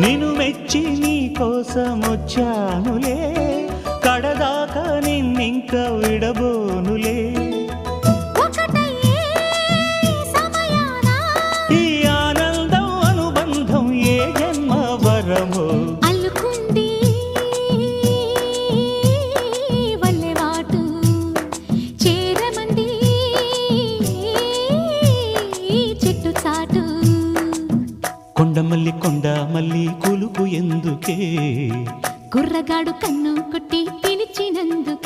నిన్ను మెచ్చి నీ కోసం వచ్చానులే, కడదాకా నిన్నింక విడబోనులే. ఈ ఆనందం అనుబంధం ఏ జన్మ వరమో అల్లుకుంది వల్లెవాటు చేరమంది చెట్టు చాటు. కొండమల్లి కొండమల్లి కులుకు ఎందుకే, కుర్రగాడు కన్ను కొట్టి పిలిచినందుకే.